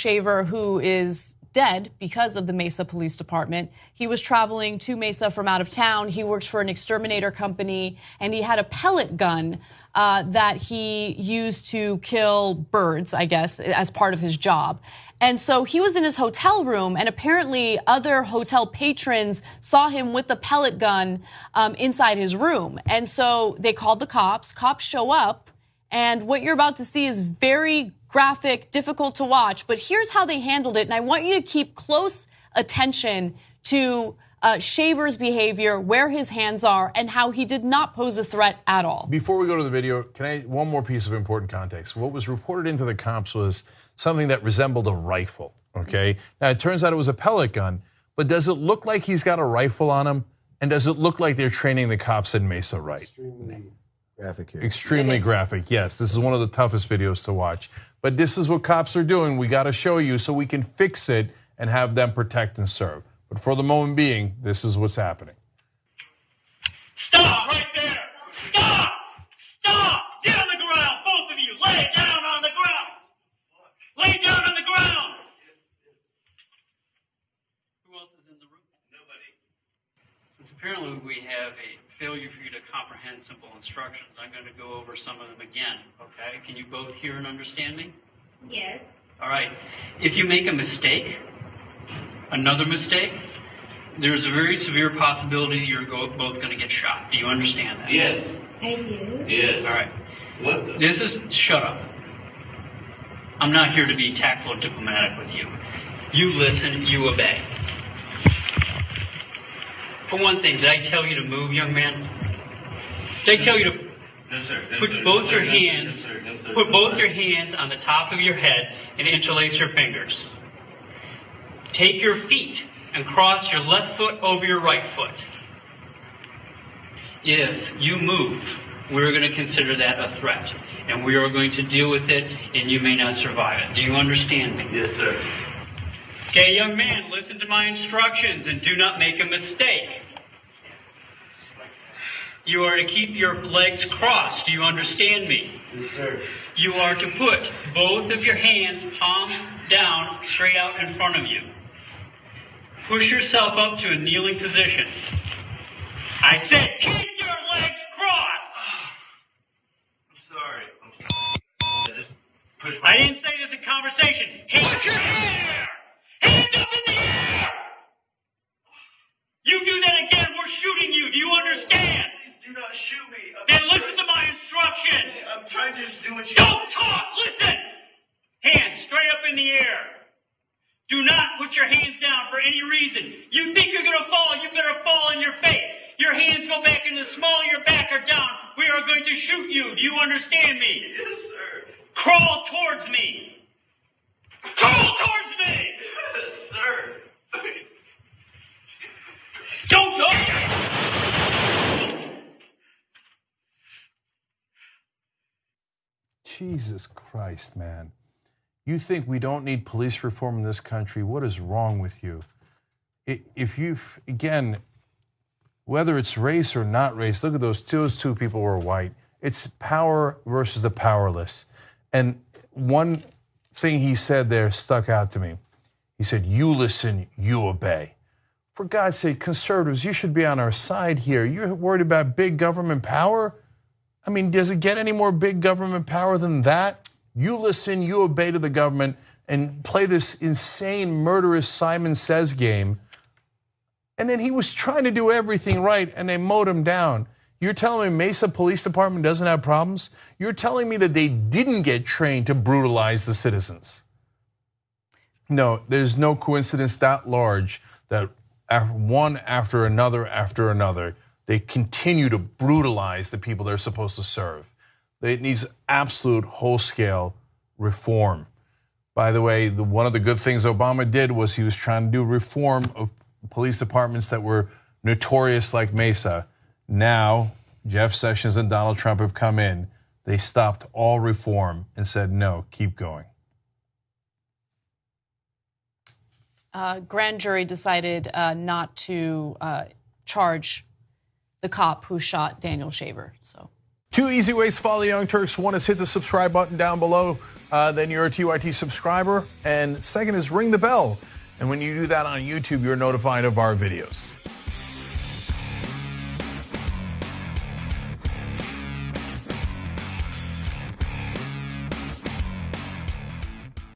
Shaver, who is dead because of the Mesa Police Department. He was traveling to Mesa from out of town. He worked for an exterminator company, and he had a pellet gun that he used to kill birds, I guess, as part of his job. And so he was in his hotel room, and apparently other hotel patrons saw him with the pellet gun inside his room. And so they called the cops. Cops show up, and what you're about to see is very graphic, difficult to watch. But here's how they handled it, and I want you to keep close attention to Shaver's behavior, where his hands are, and how he did not pose a threat at all. Before we go to the video, one more piece of important context. What was reported into the cops was something that resembled a rifle, okay? Now, it turns out it was a pellet gun, but does it look like he's got a rifle on him? And does it look like they're training the cops in Mesa right? Extremely graphic here. Extremely graphic, yes. This is one of the toughest videos to watch. But this is what cops are doing. We gotta show you so we can fix it and have them protect and serve. But for the moment being, this is what's happening. Stop right there! Stop! Stop! Get on the ground, both of you! Lay down on the ground! Lay down on the ground! Who else is in the room? Nobody. Since apparently we have a failure for you to comprehend simple instructions, I'm going to go over some of them again, okay? Can you both hear and understand me? Yes. All right. If you make a mistake, another mistake, there's a very severe possibility you're both going to get shot. Do you understand that? Yes. I do. Yes. All right. Shut up. I'm not here to be tactful or diplomatic with you. You listen, you obey. For one thing, did I tell you to move, young man? Did I tell you to put both your hands on the top of your head and interlace your fingers? Take your feet and cross your left foot over your right foot. If you move, we're going to consider that a threat, and we are going to deal with it, and you may not survive it. Do you understand me? Yes, sir. Okay, young man, listen to my instructions and do not make a mistake. You are to keep your legs crossed. Do you understand me? Yes, sir. You are to put both of your hands palm down, straight out in front of you. Push yourself up to a kneeling position. I said, keep your legs crossed. I'm sorry. I didn't say this in conversation. Hands in the air. Hands up in the air. You do that again, we're shooting you. Do you understand? Do not shoot me. Then listen to my instructions. I'm trying to just do what you Don't talk, listen. Hands straight up in the air. Do not put your hands down for any reason. You think you're going to fall, you better fall on your face. Your hands go back in the small of your back or down. We are going to shoot you. Do you understand me? Yes, sir. Crawl towards me. Crawl towards me. Yes, sir. Don't go. Jesus Christ, man. You think we don't need police reform in this country? What is wrong with you? If you, again, whether it's race or not race, look at those two people were white. It's power versus the powerless. And one thing he said there stuck out to me. He said, you listen, you obey. For God's sake, conservatives, you should be on our side here. You're worried about big government power? I mean, does it get any more big government power than that? You listen, you obey to the government and play this insane, murderous Simon Says game. And then he was trying to do everything right and they mowed him down. You're telling me Mesa Police Department doesn't have problems? You're telling me that they didn't get trained to brutalize the citizens. No, there's no coincidence that large that one after another, they continue to brutalize the people they're supposed to serve. It needs absolute whole-scale reform. By the way, one of the good things Obama did was he was trying to do reform of police departments that were notorious like Mesa. Now, Jeff Sessions and Donald Trump have come in. They stopped all reform and said, no, keep going. Grand jury decided not to charge the cop who shot Daniel Shaver. So, 2 easy ways to follow the Young Turks. One is hit the subscribe button down below. then you're a TYT subscriber. And second is ring the bell. And when you do that on YouTube, you're notified of our videos.